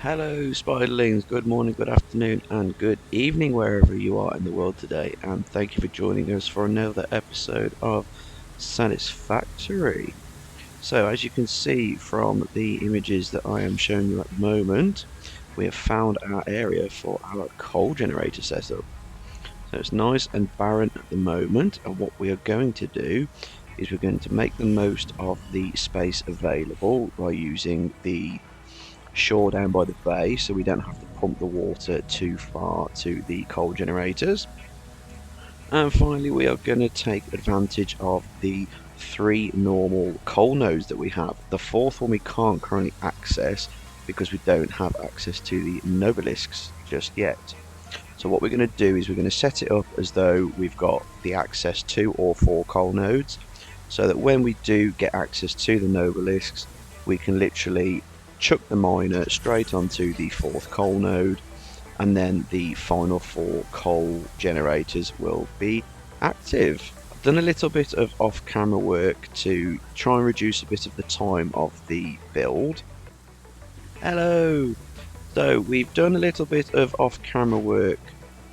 Hello Spiderlings, good morning, good afternoon and good evening wherever you are in the world today, and thank you for joining us for another episode of Satisfactory. So as you can see from the images that I am showing you at the moment, we have found our area for our coal generator setup. So it's nice and barren at the moment, and what we are going to do is we're going to make the most of the space available by using the shore down by the bay so we don't have to pump the water too far to the coal generators. And finally, we are going to take advantage of the three normal coal nodes that we have. The fourth one we can't currently access because we don't have access to the nobelisks just yet. So what we're going to do is we're going to set it up as though we've got the access to all four coal nodes, so that when we do get access to the nobelisks, we can literally chuck the miner straight onto the fourth coal node, and then the final four coal generators will be active. I've done a little bit of off-camera work to try and reduce a bit of the time of the build. Hello! So we've done a little bit of off-camera work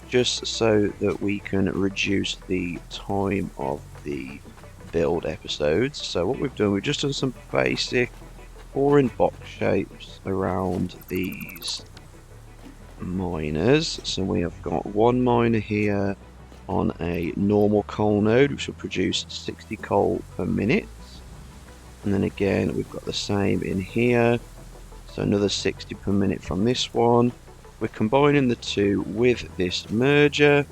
just so that we can reduce the time of the build episodes. So what we've done, we've just done some basic boring box shapes around these miners. So we have got one miner here on a normal coal node, which will produce 60 coal per minute. And then again, we've got the same in here. So another 60 per minute from this one. We're combining the two with this merger,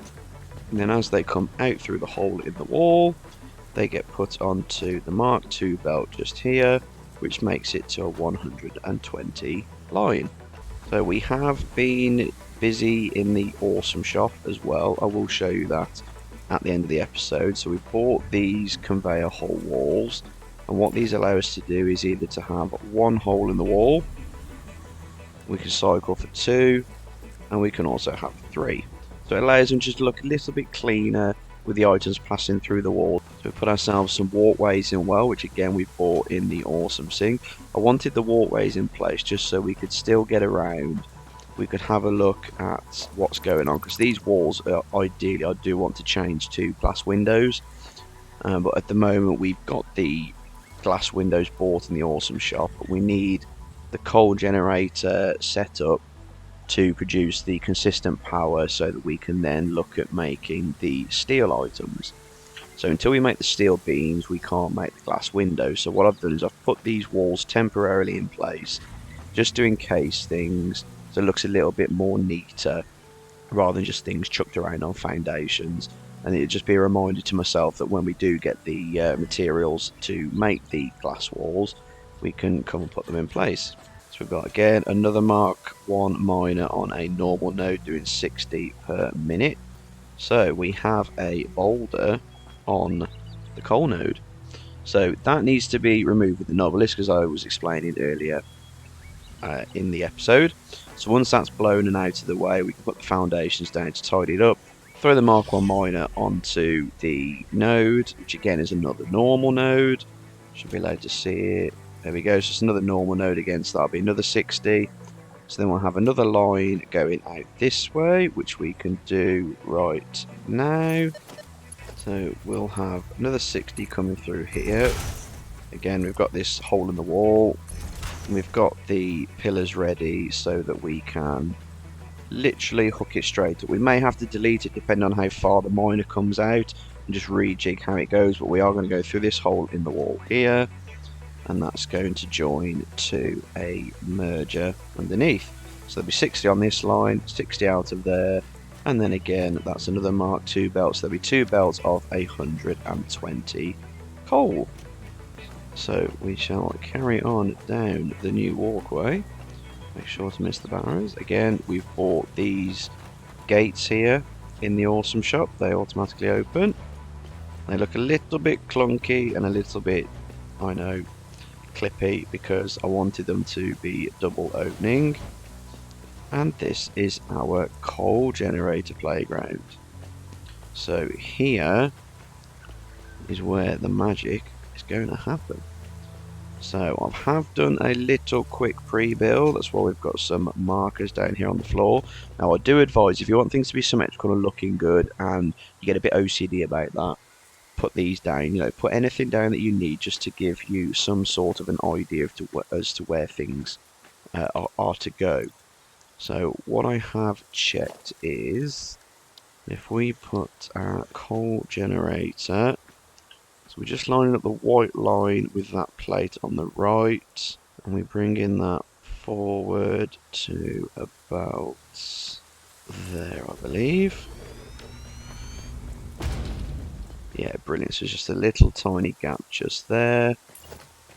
and then as they come out through the hole in the wall, they get put onto the Mark II belt just here, which makes it to a 120 line. So we have been busy in the awesome shop as well. I will show you that at the end of the episode. So we bought these conveyor hole walls, and what these allow us to do is either to have one hole in the wall, we can cycle for two, and we can also have three. So it allows them just to look a little bit cleaner with the items passing through the wall. So we put ourselves some walkways in well, which again we bought in the awesome thing. I wanted the walkways in place just so we could still get around. We could have a look at what's going on, because these walls are ideally, I do want to change to glass windows, but at the moment we've got the glass windows bought in the awesome shop, but we need the coal generator set up to produce the consistent power so that we can then look at making the steel items. So until we make the steel beams, we can't make the glass windows. So what I've done is I've put these walls temporarily in place just to encase things so it looks a little bit more neater rather than just things chucked around on foundations. And it'll just be a reminder to myself that when we do get the materials to make the glass walls, we can come and put them in place. So we've got again another Mark I miner on a normal node doing 60 per minute. So we have a boulder on the coal node. So that needs to be removed with the Novelist, as I was explaining earlier in the episode. So once that's blown and out of the way, we can put the foundations down to tidy it up. Throw the Mark I miner onto the node, which again is another normal node. Should be able to see it. There we go, so it's another normal node again, so that'll be another 60. So then we'll have another line going out this way, which we can do right now. So we'll have another 60 coming through here. Again, we've got this hole in the wall. We've got the pillars ready so that we can literally hook it straight up. We may have to delete it depending on how far the miner comes out and just rejig how it goes, but we are going to go through this hole in the wall here, and that's going to join to a merger underneath. So there'll be 60 on this line, 60 out of there, and then again that's another Mark II belt, so there'll be two belts of 120 coal. So we shall carry on down the new walkway. Make sure to miss the barriers. Again, we've bought these gates here in the awesome shop. They automatically open. They look a little bit clunky and a little bit, I know, clippy, because I wanted them to be double opening. And this is our coal generator playground. So here is where the magic is going to happen. So I have done a little quick pre-build. That's why we've got some markers down here on the floor. Now I do advise, if you want things to be symmetrical and looking good and you get a bit OCD about that, put these down. You know, put anything down that you need just to give you some sort of an idea as to where things are to go. So what I have checked is if we put our coal generator, so we're just lining up the white line with that plate on the right, and we bring in that forward to about there, I believe. Yeah, brilliant. So just a little tiny gap just there.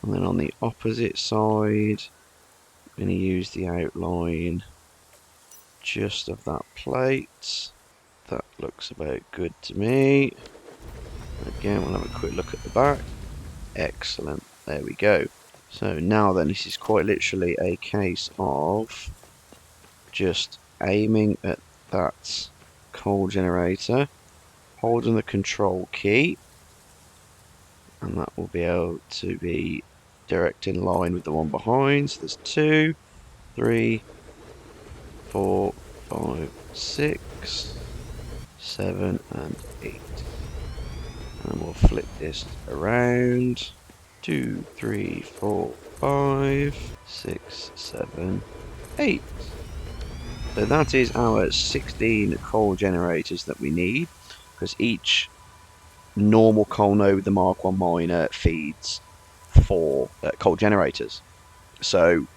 And then on the opposite side, I'm going to use the outline just of that plate. That looks about good to me. Again, we'll have a quick look at the back. Excellent. There we go. So now then, this is quite literally a case of just aiming at that coal generator, holding the control key, and that will be able to be direct in line with the one behind. So there's 2, 3, 4, 5, 6, 7, and 8. And we'll flip this around. 2, 3, 4, 5, 6, 7, 8. So that is our 16 coal generators that we need, because each normal coal node with the Mark 1 miner feeds 4 coal generators. So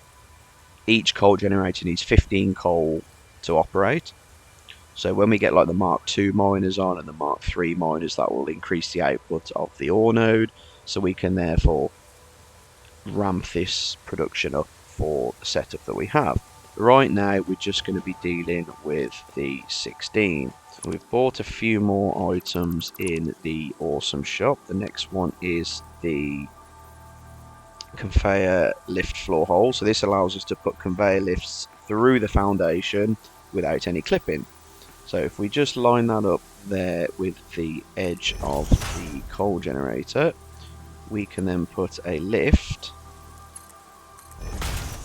each coal generator needs 15 coal to operate. So when we get like the Mark 2 miners on and the Mark 3 miners, that will increase the output of the ore node, so we can therefore ramp this production up for the setup that we have. Right now we're just going to be dealing with the 16. We've bought a few more items in the awesome shop. The next one is the conveyor lift floor hole. So this allows us to put conveyor lifts through the foundation without any clipping. So if we just line that up there with the edge of the coal generator, we can then put a lift.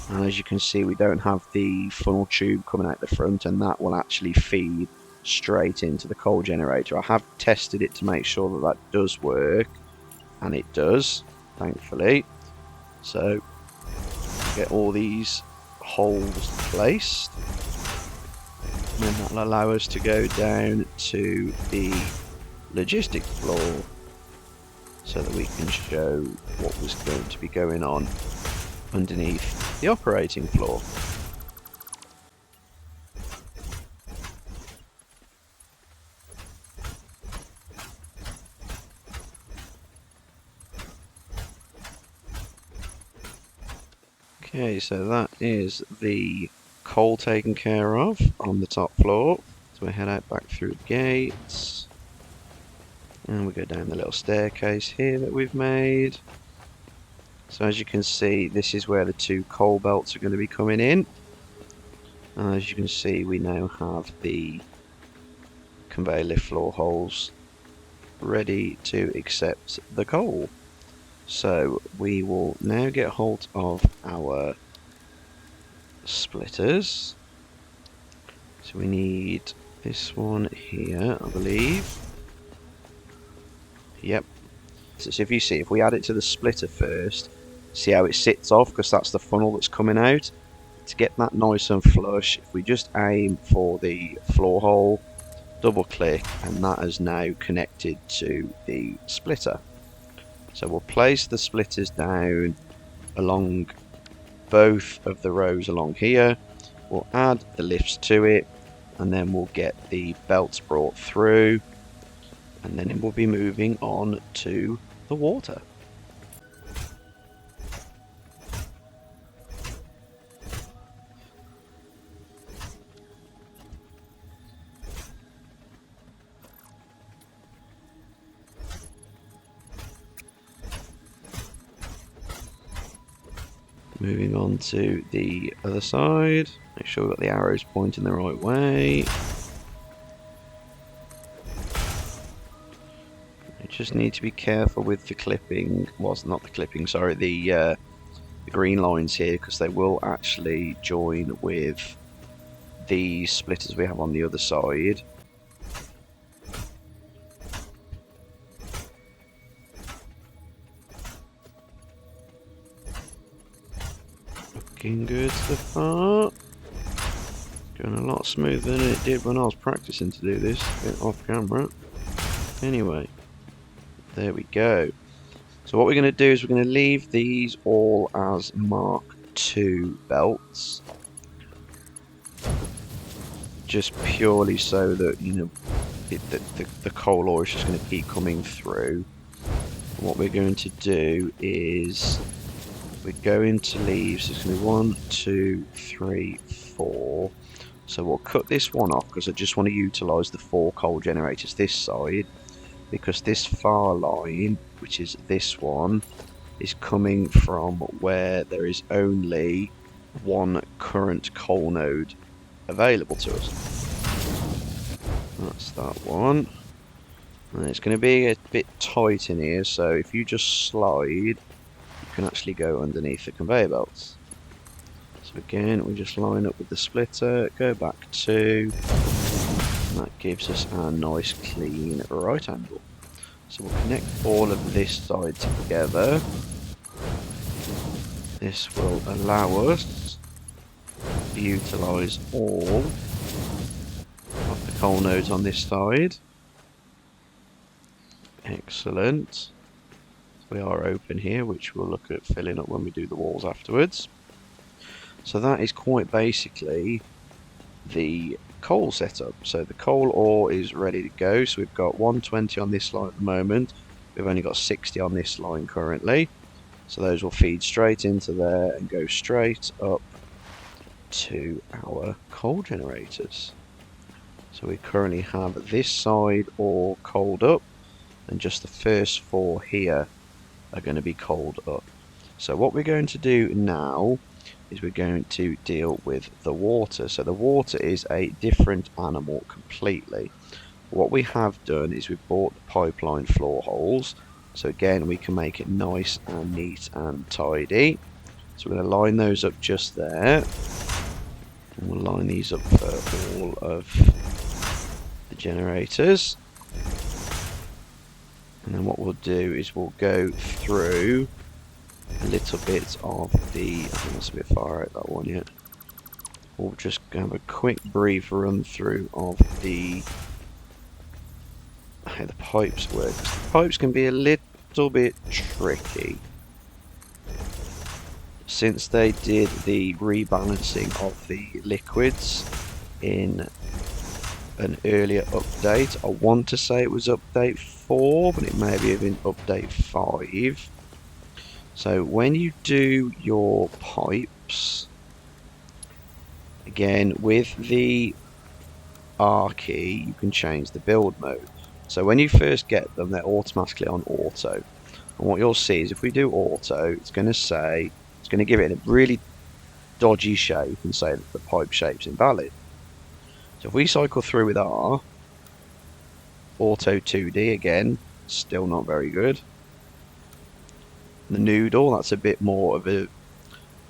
And as you can see, we don't have the funnel tube coming out the front, and that will actually feed straight into the coal generator. I have tested it to make sure that that does work, and it does, thankfully. So get all these holes placed, and then that will allow us to go down to the logistics floor so that we can show what was going to be going on underneath the operating floor. Okay, so that is the coal taken care of on the top floor. So we head out back through the gates, and we go down the little staircase here that we've made. So as you can see, this is where the 2 coal belts are going to be coming in. And as you can see, we now have the conveyor lift floor holes ready to accept the coal. So we will now get hold of our splitters. So we need this one here, I believe. Yep. So if you see, if we add it to the splitter first, see how it sits off, because that's the funnel that's coming out. To get that nice and flush, if we just aim for the floor hole, double click, and that is now connected to the splitter. So we'll place the splitters down along both of the rows along here. We'll add the lifts to it, and then we'll get the belts brought through, and then it will be moving on to the water. Moving on to the other side, make sure we've got the arrows pointing the right way. Just need to be careful with the clipping, well, not the clipping, sorry, the green lines here, because they will actually join with the splitters we have on the other side. Looking good so far. Going a lot smoother than it did when I was practicing to do this, get off camera. Anyway, there we go. So what we're going to do is we're going to leave these all as Mark II belts. Just purely so that, you know, the coal ore is just going to keep coming through. And what we're going to do is we're going to leave, so it's going to be 1, 2, 3, 4. So we'll cut this one off because I just want to utilise the 4 coal generators this side, because this far line, which is this one, is coming from where there is only 1 current coal node available to us. That's that one. And it's going to be a bit tight in here, so if you just slide, you can actually go underneath the conveyor belts. So again, we just line up with the splitter, go back 2, and that gives us our nice clean right angle. So we'll connect all of this side together. This will allow us to utilise all of the coal nodes on this side. Excellent. We are open here, which we'll look at filling up when we do the walls afterwards. So that is quite basically the coal setup. So the coal ore is ready to go. So we've got 120 on this line at the moment. We've only got 60 on this line currently. So those will feed straight into there and go straight up to our coal generators. So we currently have this side all coaled up, and just the first 4 here are going to be coaled up. So what we're going to do now is we're going to deal with the water. So the water is a different animal completely. What we have done is we've bought the pipeline floor holes, so again we can make it nice and neat and tidy. So we're going to line those up just there, and we'll line these up for all of the generators. And then what we'll do is we'll go through a little bit of the, I think that's a bit far out, that one yet. We'll just have a quick brief run through of how the pipes work. The pipes can be a little bit tricky. Since they did the rebalancing of the liquids in an earlier update, I want to say it was update 4, but it may have been update 5. So when you do your pipes, again with the R key you can change the build mode. So when you first get them, they're automatically on auto, and what you'll see is if we do auto, it's going to give it a really dodgy shape and say that the pipe shape's invalid. So if we cycle through with R, auto 2D again, still not very good. The noodle, that's a bit more of a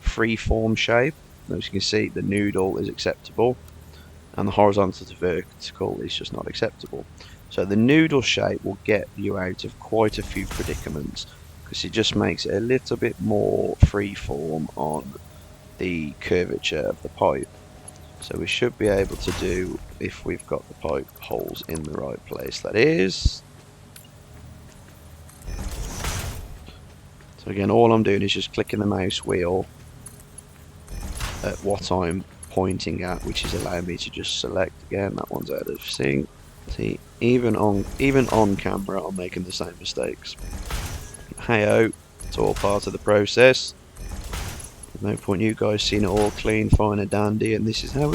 free-form shape. As you can see, the noodle is acceptable, and the horizontal to vertical is just not acceptable. So the noodle shape will get you out of quite a few predicaments, because it just makes it a little bit more free-form on the curvature of the pipe. So we should be able to do, if we've got the pipe holes in the right place, that is. So again, all I'm doing is just clicking the mouse wheel at what I'm pointing at, which is allowing me to just select. Again, that one's out of sync. See, even on camera I'm making the same mistakes. Hey-oh, it's all part of the process. There's no point you guys seeing it all clean, fine and dandy, and this is how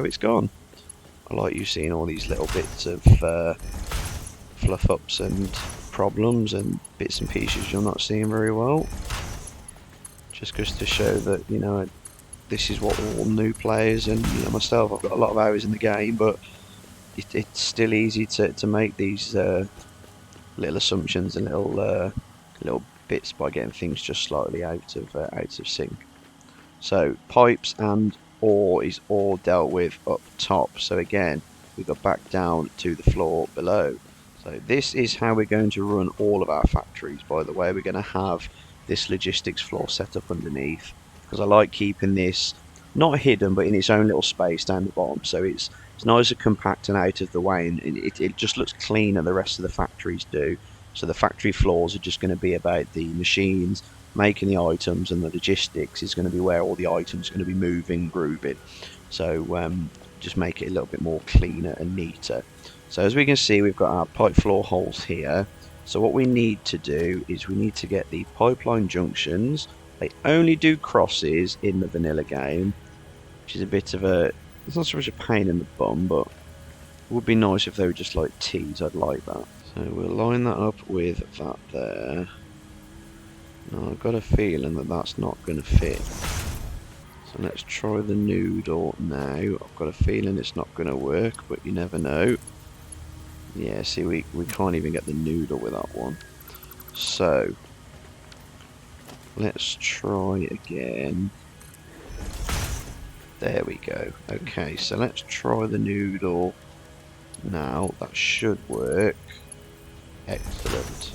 it's gone. I like you seeing all these little bits of fluff ups and problems and bits and pieces you're not seeing very well. Just goes to show that, you know, this is what all new players, and you know, myself, I've got a lot of hours in the game, but it's still easy to make these little assumptions and little bits by getting things just slightly out of sync. So pipes and ore is all dealt with up top. So again, we go back down to the floor below. So this is how we're going to run all of our factories, by the way. We're going to have this logistics floor set up underneath, because I like keeping this not hidden, but in its own little space down the bottom. So it's nice and compact and out of the way, and it just looks cleaner the rest of the factories do. So the factory floors are just going to be about the machines making the items, and the logistics is going to be where all the items are going to be moving, grooving. So just make it a little bit more cleaner and neater. So as we can see, we've got our pipe floor holes here. So what we need to do is we need to get the pipeline junctions. They only do crosses in the vanilla game, which is a bit of a, it's not so much a pain in the bum, but it would be nice if they were just like T's. I'd like that. So we'll line that up with that there. Now I've got a feeling that that's not going to fit. So let's try the noodle now. I've got a feeling it's not going to work, but you never know. Yeah, see, we can't even get the noodle with that one. So let's try again. There we go. Okay, so let's try the noodle now. That should work. Excellent.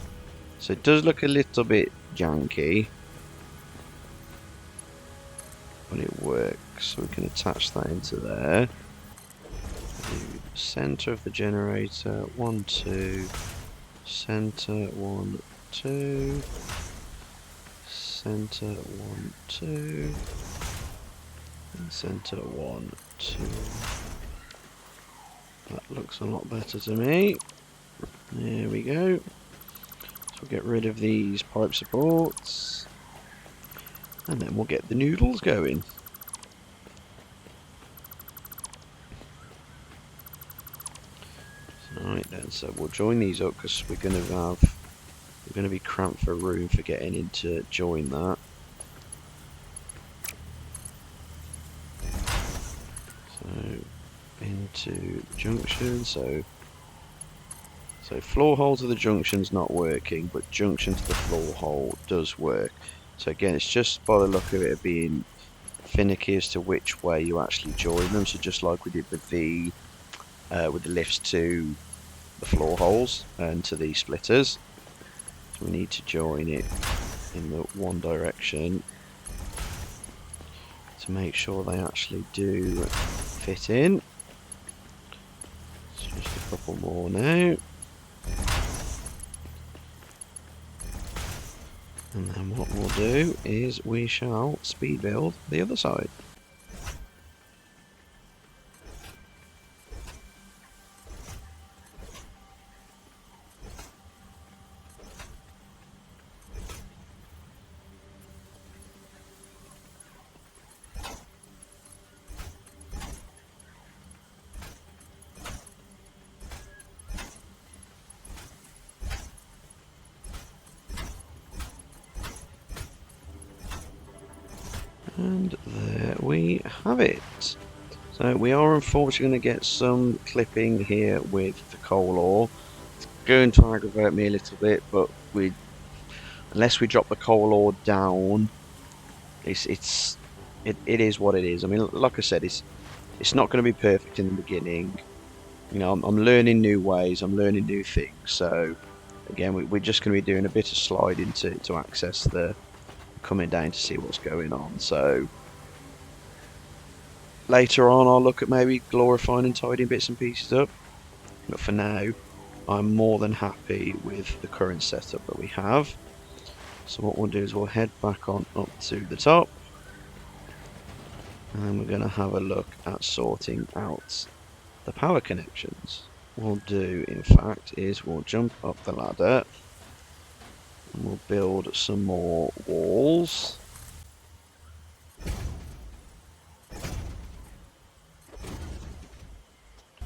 So it does look a little bit janky, but it works. So we can attach that into there. Center of the generator, 1, 2, center, 1, 2, center, 1, 2, and center, 1, 2. That looks a lot better to me. There we go. So we'll get rid of these pipe supports, and then we'll get the noodles going. Alright then, so we'll join these up because we're going to be cramped for room for getting into join that. So into junction, so floor hole to the junction's not working, but junction to the floor hole does work. So again, it's just by the look of it being finicky as to which way you actually join them. So just like we did with the lifts to the floor holes and to the splitters, so we need to join it in the one direction to make sure they actually do fit in. So just a couple more now, and then what we'll do is we shall speed build the other side. And there we have it. So we are unfortunately going to get some clipping here with the coal ore. It's going to aggravate me a little bit, but unless we drop the coal ore down, it is what it is. I mean, like I said, it's not going to be perfect in the beginning. You know, I'm learning new ways, I'm learning new things. So again, we're just going to be doing a bit of sliding to access the coming down to see what's going on. So later on I'll look at maybe glorifying and tidying bits and pieces up, but for now I'm more than happy with the current setup that we have. So what we'll do is we'll head back on up to the top, and then we're going to have a look at sorting out the power connections. What we'll do in fact is we'll jump up the ladder and we'll build some more walls.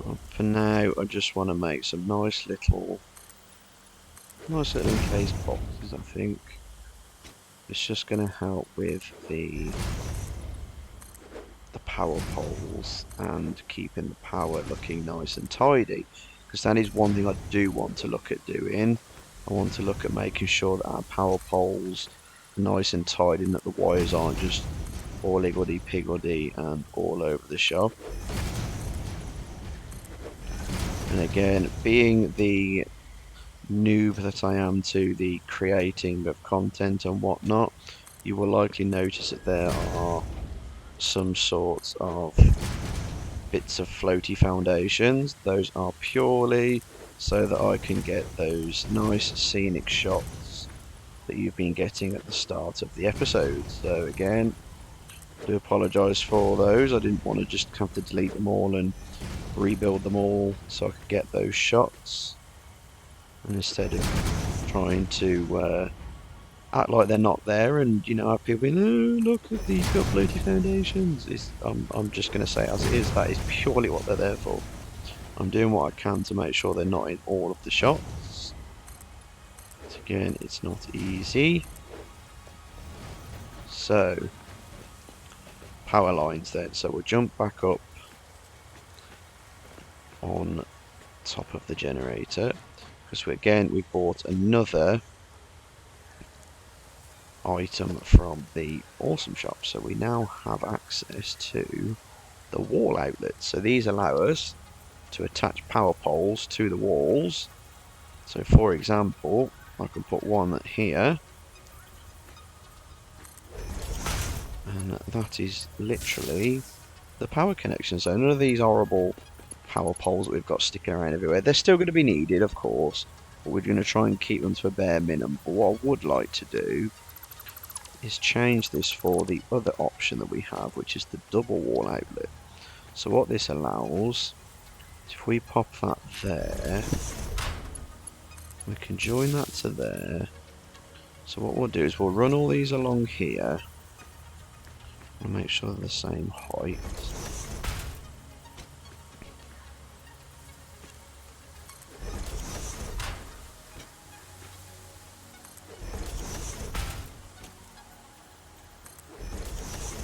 Well, for now, I just want to make some nice little encased boxes. I think it's just going to help with the power poles and keeping the power looking nice and tidy, because that is one thing I do want to look at doing. I want to look at making sure that our power poles are nice and tight and that the wires aren't just all higgledy-piggledy and all over the shop. And again, being the noob that I am to the creating of content and whatnot, you will likely notice that there are some sorts of bits of floaty foundations. Those are purely so that I can get those nice scenic shots that you've been getting at the start of the episode. So again, I do apologise for those. I didn't want to just have to delete them all and rebuild them all so I could get those shots. And instead of trying to act like they're not there and, you know, have people being, oh, look at these got floaty foundations. I'm just going to say as it is, that is purely what they're there for. I'm doing what I can to make sure they're not in all of the shots. But again, it's not easy. So, power lines then. So we'll jump back up on top of the generator. Because we bought another item from the Awesome Shop. So we now have access to the wall outlets. So these allow us to attach power poles to the walls. So for example, I can put one here, and that is literally the power connection. So none of these horrible power poles that we've got sticking around everywhere, they're still going to be needed, of course, but we're going to try and keep them to a bare minimum. But what I would like to do is change this for the other option that we have, which is the double wall outlet. So what this allows, if we pop that there, we can join that to there. So what we'll do is we'll run all these along here and make sure they're the same height.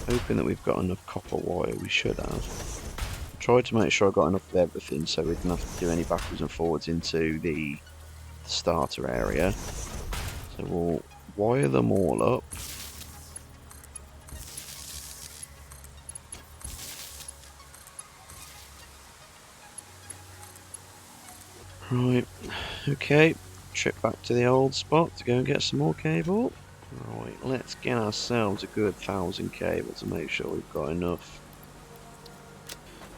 Hoping that we've got enough copper wire, we should have. Tried to make sure I got enough of everything so we didn't have to do any backwards and forwards into the starter area. So we'll wire them all up. Right, okay, trip back to the old spot to go and get some more cable. Right, let's get ourselves a good 1,000 cable to make sure we've got enough.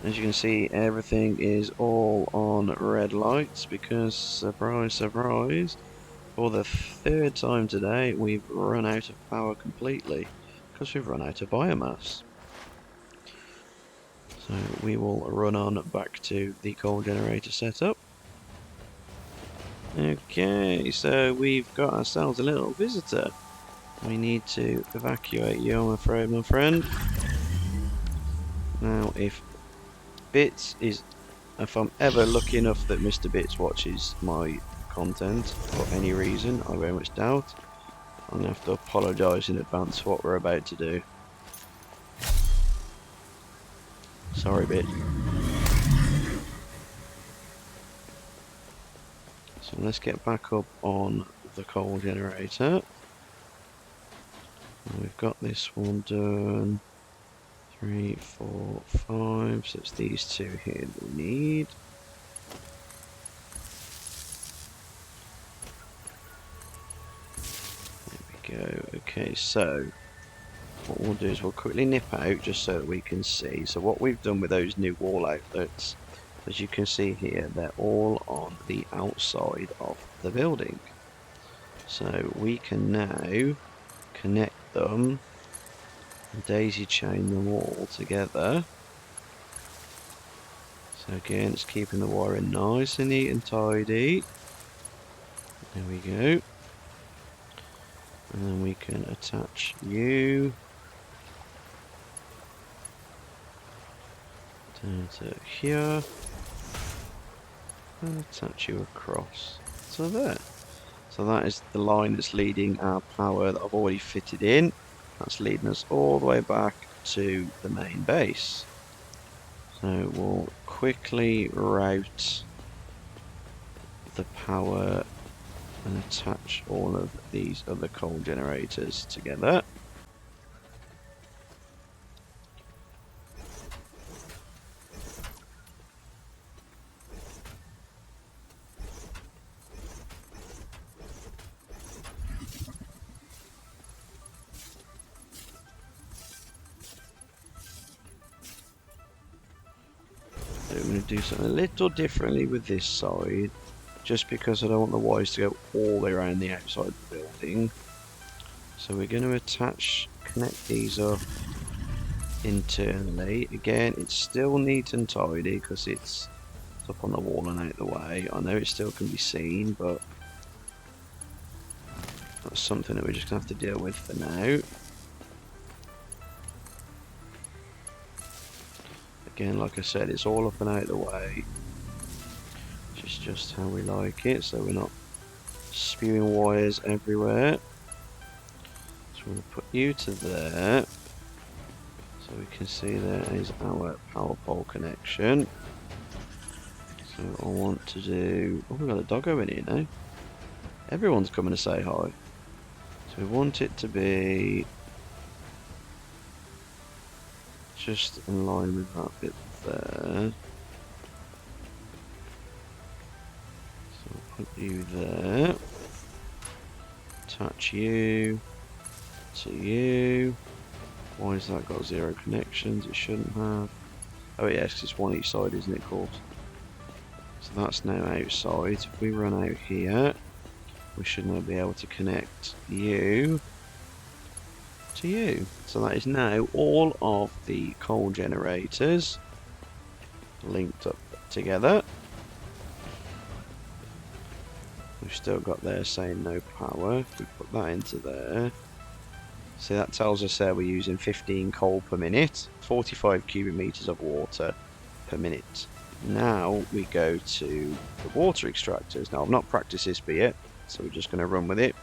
As you can see, everything is all on red lights because, surprise, surprise, for the third time today, we've run out of power completely because we've run out of biomass. So we will run on back to the coal generator setup. Okay, so we've got ourselves a little visitor. We need to evacuate you, I'm afraid, my friend. Now, if I'm ever lucky enough that Mr. Bitz watches my content for any reason, I very much doubt, I'm going to have to apologise in advance for what we're about to do. Sorry, Bitz. So let's get back up on the coal generator. And we've got this one done. 3, 4, 5. So it's these two here that we need. There we go. Okay, so what we'll do is we'll quickly nip out just so that we can see. So what we've done with those new wall outlets, as you can see here, they're all on the outside of the building. So we can now connect them and daisy chain them all together. So again, it's keeping the wiring nice and neat and tidy. There we go. And then we can attach you down to here and attach you across to there. So that is the line that's leading our power that I've already fitted in. That's leading us all the way back to the main base. So we'll quickly route the power and attach all of these other coal generators together. So I'm going to do something a little differently with this side, just because I don't want the wires to go all the way around the outside of the building. So we're going to connect these up internally. Again, it's still neat and tidy because it's up on the wall and out the way. I know it still can be seen, but that's something that we're just going to have to deal with for now. Again, like I said, it's all up and out the way, which is just how we like it, so we're not spewing wires everywhere. So we're going to put you to there, so we can see there is our power pole connection. So I want to do... oh, we've got a doggo in here now. Everyone's coming to say hi. So we want it to be just in line with that bit there. So I'll put you there. Attach you to you. Why has that got 0 connections? It shouldn't have. Oh yes, because it's one each side, isn't it, of course? So that's now outside. If we run out here, we should now be able to connect you to you. So that is now all of the coal generators linked up together. We've still got there saying no power. If we put that into there, see, that tells us there we're using 15 coal per minute, 45 cubic meters of water per minute. Now we go to the water extractors. Now I've not practiced this bit yet, so we're just going to run with it.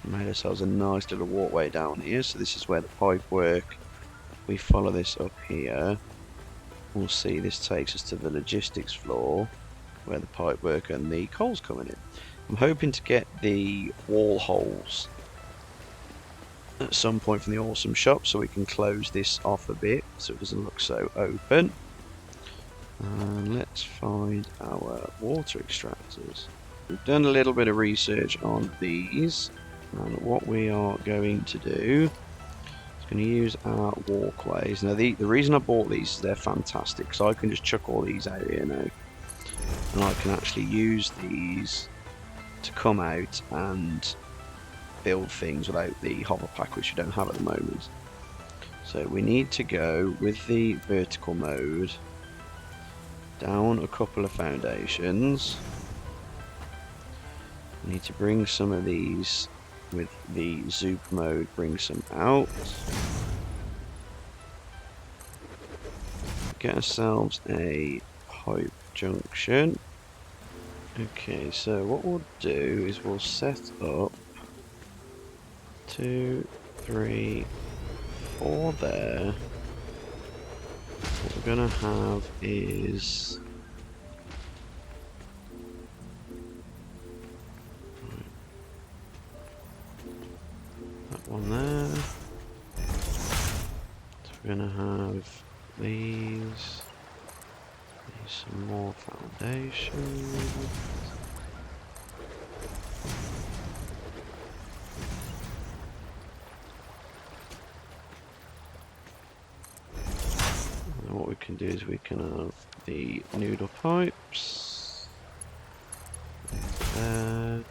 Made ourselves a nice little walkway down here, so this is where the pipe work. We follow this up here. We'll see this takes us to the logistics floor, where the pipe work and the coal's coming in. I'm hoping to get the wall holes at some point from the awesome shop, so we can close this off a bit so it doesn't look so open. And let's find our water extractors. We've done a little bit of research on these, and what we are going to do is going to use our walkways. Now the reason I bought these is they're fantastic, so I can just chuck all these out here now, and I can actually use these to come out and build things without the hover pack, which we don't have at the moment. So we need to go with the vertical mode down a couple of foundations. We need to bring some of these with the zoop mode, bring some out. Get ourselves a pipe junction. Okay, so what we'll do is we'll set up 2, 3, 4 there. What we're gonna have is that one there. So we're gonna have these. Some more foundation. And what we can do is we can have the noodle pipes there,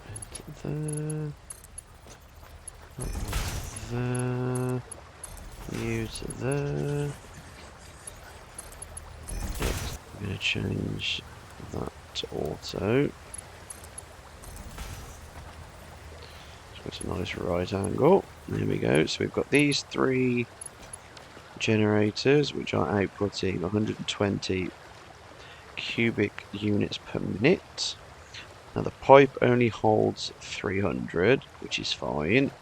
into there, there, you to there. I'm going to change that to auto. It's got a nice right angle. There we go. So we've got these 3 generators which are outputting 120 cubic units per minute. Now the pipe only holds 300, which is fine.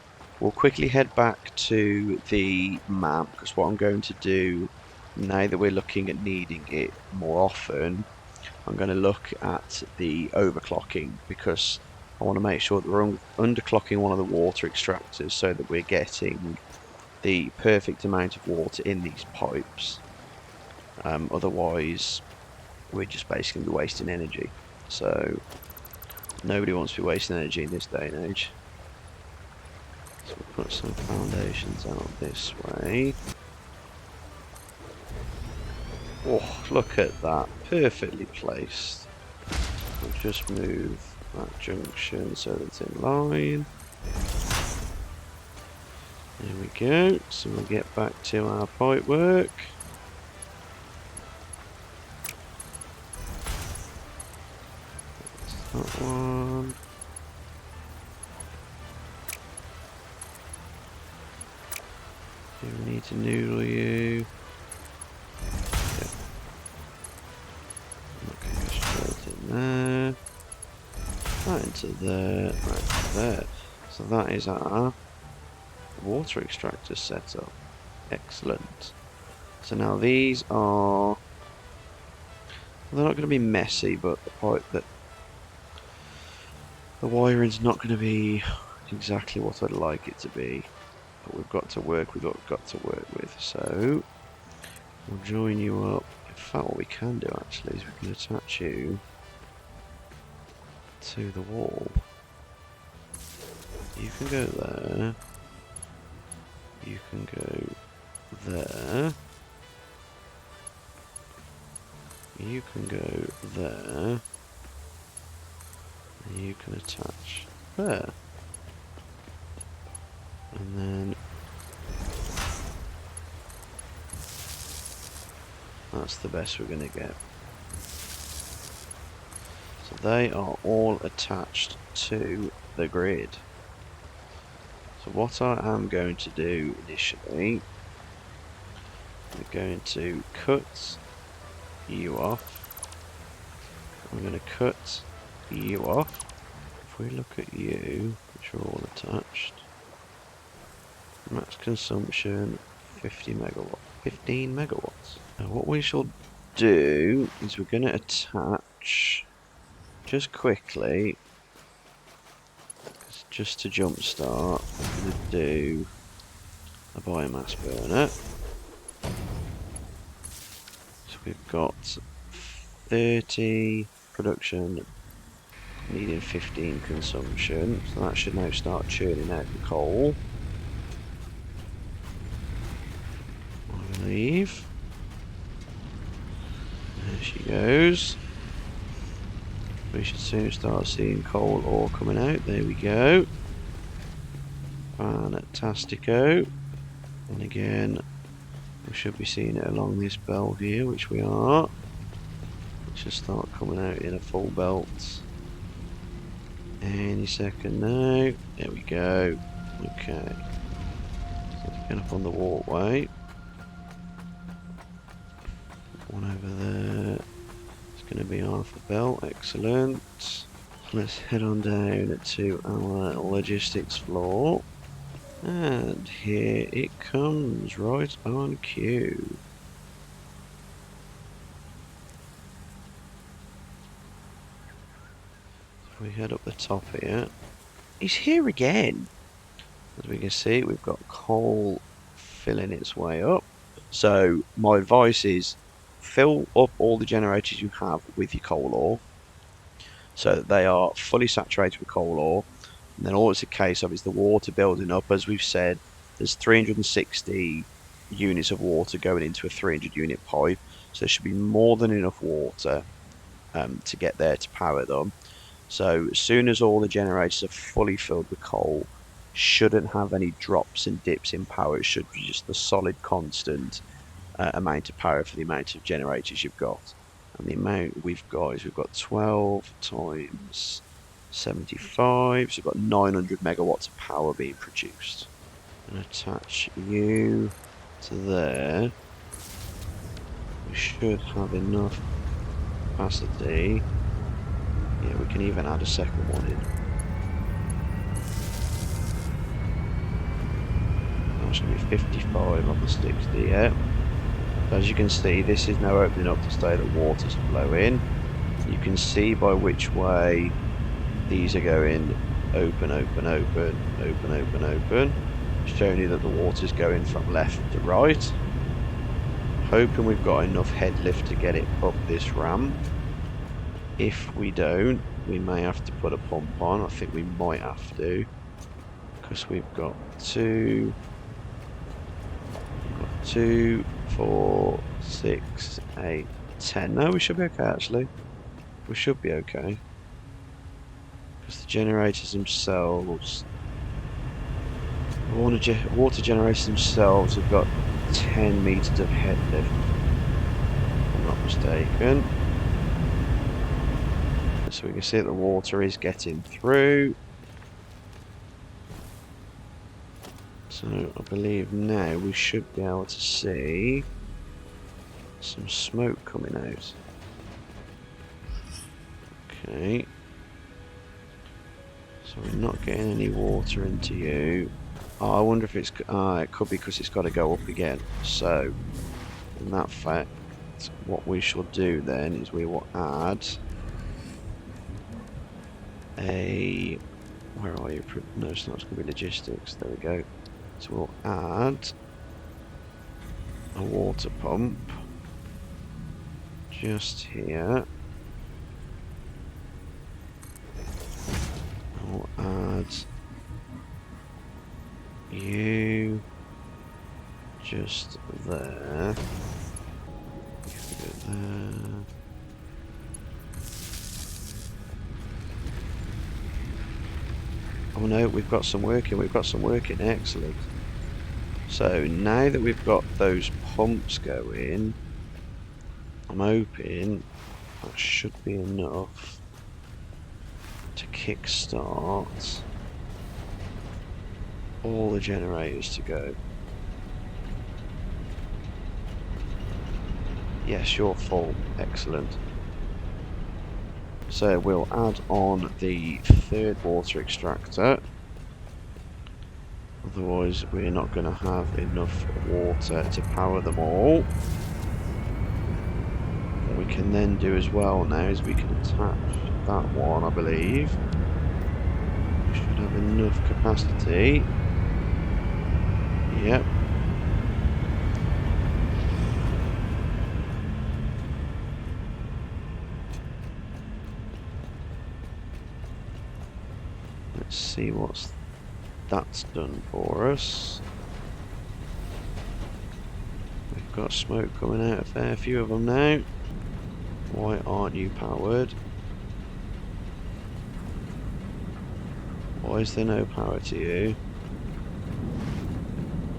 We'll quickly head back to the map, because what I'm going to do now that we're looking at needing it more often I'm going to look at the overclocking, because I want to make sure that we're underclocking one of the water extractors so that we're getting the perfect amount of water in these pipes. Otherwise, we're just basically wasting energy. So nobody wants to be wasting energy in this day and age. So we'll put some foundations out this way. Oh, look at that, perfectly placed. We'll just move that junction so that it's in line. There we go. So we'll get back to our pipe work. That's that one. Do we need to noodle you? Yeah. Okay, go straight in there. That into there, that into there. So that is our water extractor setup. Excellent. So now these are... they're not going to be messy, but the pipe that... the wiring's not going to be exactly what I'd like it to be. But we've got to work with what we've got to work with. So we'll join you up. In fact, what we can do actually is we can attach you to the wall. You can go there. You can go there. You can go there. And you can attach there. And then that's the best we're going to get. So they are all attached to the grid. So what I am going to do initially, I'm going to cut you off. I'm going to cut you off. If we look at you, which are all attached, max consumption 15 megawatts. Now what we shall do is we're going to attach, just quickly, just to jumpstart, I'm going to do a biomass burner. So we've got 30 production, needing 15 consumption, so that should now start churning out the coal, I believe. There she goes. We should soon start seeing coal ore coming out. There we go. Fantastico. And again, we should be seeing it along this belt here, which we are. It should start coming out in a full belt any second now. There we go. Okay. So get up on the walkway. One over there. Going to be half a belt, excellent. Let's head on down to our logistics floor, and here it comes, right on cue. If we head up the top here, he's here again. As we can see, we've got coal filling its way up. So my advice is, fill up all the generators you have with your coal ore so that they are fully saturated with coal ore, and then all it's a case of is the water building up. As we've said, there's 360 units of water going into a 300 unit pipe, so there should be more than enough water to get there to power them. So as soon as all the generators are fully filled with coal, shouldn't have any drops and dips in power. It should be just the solid constant amount of power for the amount of generators you've got. And the amount we've got is, we've got 12 times 75, so we've got 900 megawatts of power being produced. And attach you to there. We should have enough capacity. Yeah, we can even add a second one in. That's going to be 55 on the 60, yeah. As you can see, this is now opening up to say that water's flowing. You can see by which way these are going: open, open, open, open, open, open, showing you that the water's going from left to right. Hoping we've got enough head lift to get it up this ramp. If we don't, we may have to put a pump on. I think we might have to, because we've got 2, 4, 6, 8, 10. No, we should be okay actually. We should be okay. Because the generators themselves, water generators themselves have got 10 meters of head lift, if I'm not mistaken. So we can see that the water is getting through. So I believe now we should be able to see some smoke coming out. Okay. So we're not getting any water into you. Oh, I wonder if it's... it could be because it's got to go up again. So, in that fact, what we shall do then is we will add a... Where are you? No, it's not. It's going to be logistics. There we go. So we'll add a water pump just here. We'll add you just there. There. Oh no, we've got some working, excellent. So now that we've got those pumps going, I'm hoping that should be enough to kickstart all the generators to go. Yes, you're full, excellent. So we'll add on the third water extractor, otherwise we're not going to have enough water to power them all. What we can then do as well now is we can attach that one, I believe. We should have enough capacity. Yep. Let's see what's that's done for us. We've got smoke coming out, a fair few of them now. Why aren't you powered? Why is there no power to you?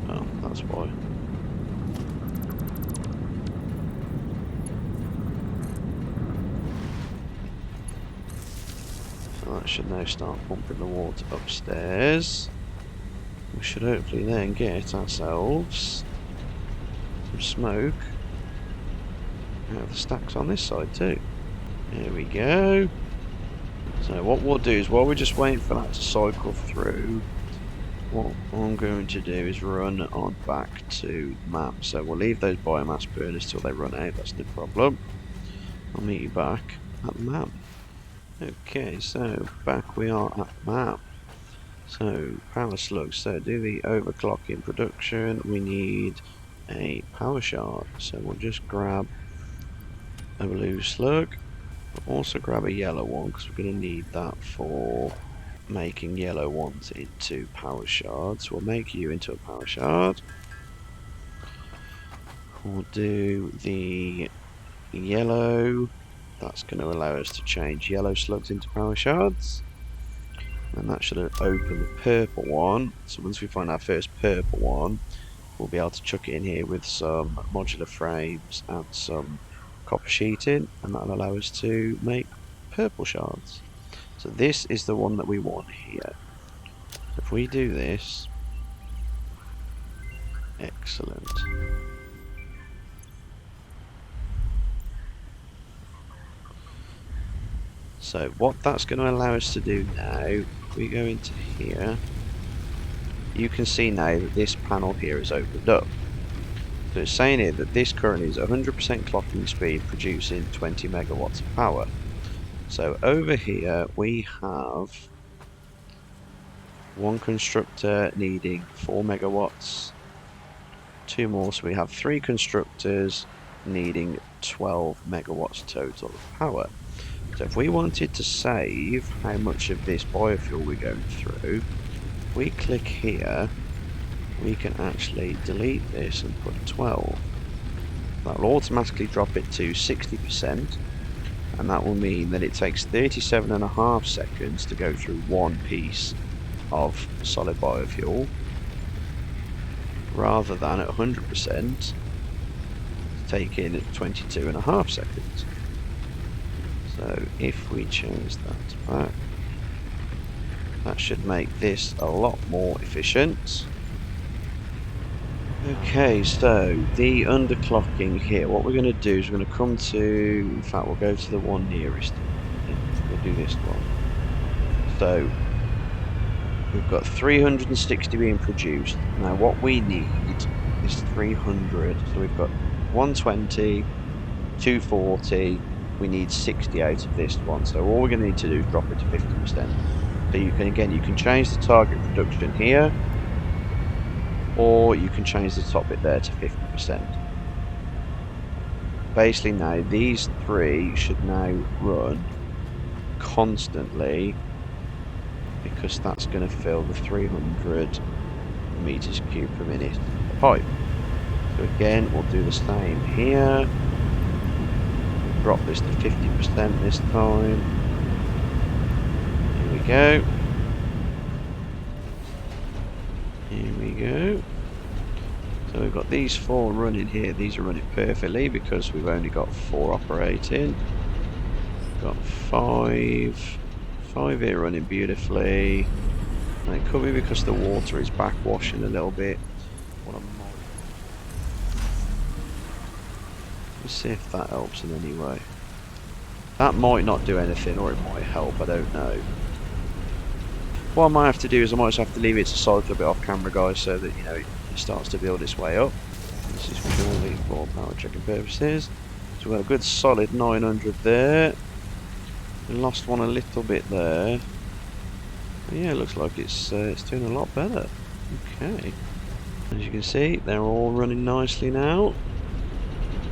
Oh, that's why. So that should now start pumping the water upstairs. We should hopefully then get ourselves some smoke out of the stacks on this side too. There we go. So what we'll do is, while we're just waiting for that to cycle through, what I'm going to do is run on back to M.A.M. So we'll leave those biomass burners till they run out, that's no problem. I'll meet you back at M.A.M. Okay, so back we are at M.A.M. So power slugs, so do the overclocking production, we need a power shard. So we'll just grab a blue slug. We'll also grab a yellow one because we're going to need that for making yellow ones into power shards. We'll make you into a power shard. We'll do the yellow. That's going to allow us to change yellow slugs into power shards. And that should open the purple one. So once we find our first purple one, we'll be able to chuck it in here with some modular frames and some copper sheeting, and that'll allow us to make purple shards. So this is the one that we want here. If we do this, excellent. So what that's going to allow us to do now, if we go into here, you can see now that this panel here is opened up. So it's saying here that this currently is 100% clocking speed, producing 20 megawatts of power. So over here we have one constructor needing 4 megawatts, two more, so we have 3 constructors needing 12 megawatts total of power. So if we wanted to save how much of this biofuel we're going through, we click here, we can actually delete this and put 12. That will automatically drop it to 60%, and that will mean that it takes 37.5 seconds to go through one piece of solid biofuel, rather than at 100% taking 22.5 seconds. So if we change that back, that should make this a lot more efficient. Okay, so the underclocking here, what we're going to do is we're going to come to, in fact we'll go to the one nearest. We'll do this one. So we've got 360 being produced. Now what we need is 300. So we've got 120, 240, we need 60 out of this one. So all we're going to need to do is drop it to 50%. So you can change the target production here, or you can change the top bit there to 50%. Basically now these three should now run constantly, because that's going to fill the 300 meters cubed per minute of pipe. So again, we'll do the same here. Drop this to 50% this time. Here we go. Here we go. So we've got these 4 running here. These are running perfectly because we've only got 4 operating. We've got 5 here running beautifully. And it could be because the water is backwashing a little bit. Let's see if that helps in any way. That might not do anything, or it might help, I don't know. What I might have to do is I might just have to leave it to cycle a bit off camera, guys, so that, you know, it starts to build its way up. This is purely for power checking purposes. So we've got a good solid 900 there. We lost one a little bit there. But yeah, it looks like it's doing a lot better. Okay. As you can see, they're all running nicely now.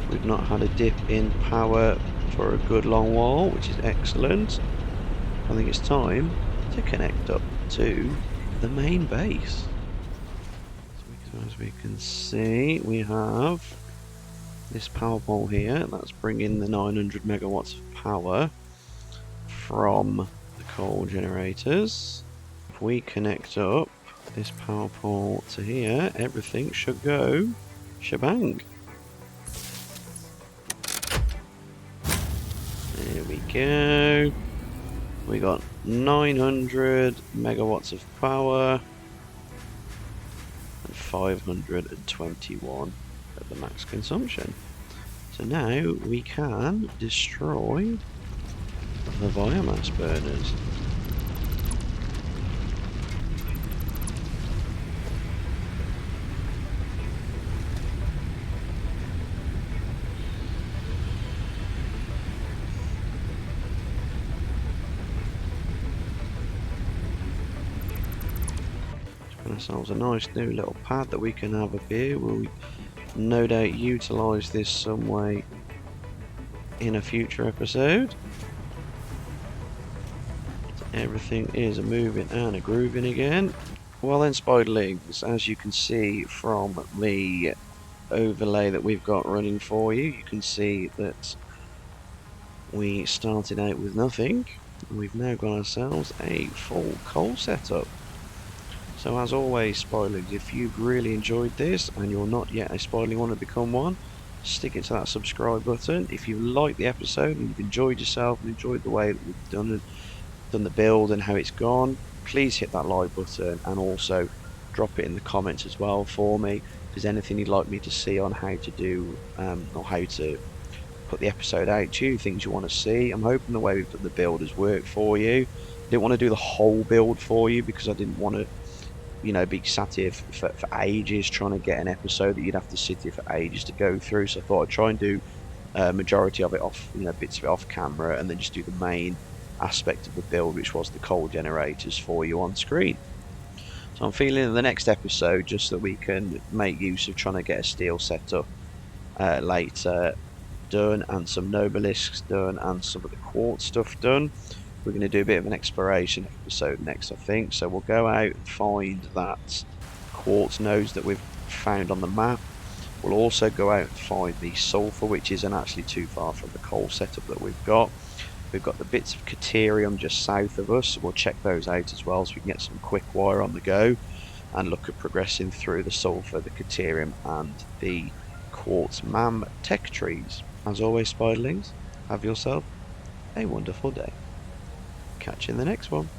We've not had a dip in power for a good long while, which is excellent. I think it's time to connect up to the main base. So as we can see, we have this power pole here. That's bringing the 900 megawatts of power from the coal generators. If we connect up this power pole to here, everything should go shebang. There we go. We got 900 megawatts of power and 521 at the max consumption. So now we can destroy the biomass burners. Ourselves a nice new little pad that we can have up here. We'll no doubt utilise this some way in a future episode. Everything is a moving and a grooving again. Well then, spiderlings, as you can see from the overlay that we've got running for you, you can see that we started out with nothing. We've now got ourselves a full coal setup. So as always, spiderlings, if you've really enjoyed this and you're not yet a spiderling and want to become one, stick it to that subscribe button. If you liked the episode and you've enjoyed yourself and enjoyed the way that we've done the build and how it's gone, please hit that like button and also drop it in the comments as well for me. If there's anything you'd like me to see on how to do or how to put the episode out to you, things you want to see. I'm hoping the way we've done the build has worked for you. I didn't want to do the whole build for you because I didn't want to, you know, be sat here for ages trying to get an episode that you'd have to sit here for ages to go through. So I thought I'd try and do majority of it off, bits of it off camera, and then just do the main aspect of the build, which was the coal generators for you on screen. So I'm feeling in the next episode, just so that we can make use of trying to get a steel setup later done, and some nobelisks done, and some of the quartz stuff done. We're going to do a bit of an exploration episode next, I think. So we'll go out and find that quartz nodes that we've found on the map. We'll also go out and find the sulfur, which isn't actually too far from the coal setup that we've got. We've got the bits of caterium just south of us, so we'll check those out as well, so we can get some quick wire on the go and look at progressing through the sulfur, the caterium, and the quartz M.A.M tech trees. As always, spiderlings, have yourself a wonderful day. Catch you in the next one.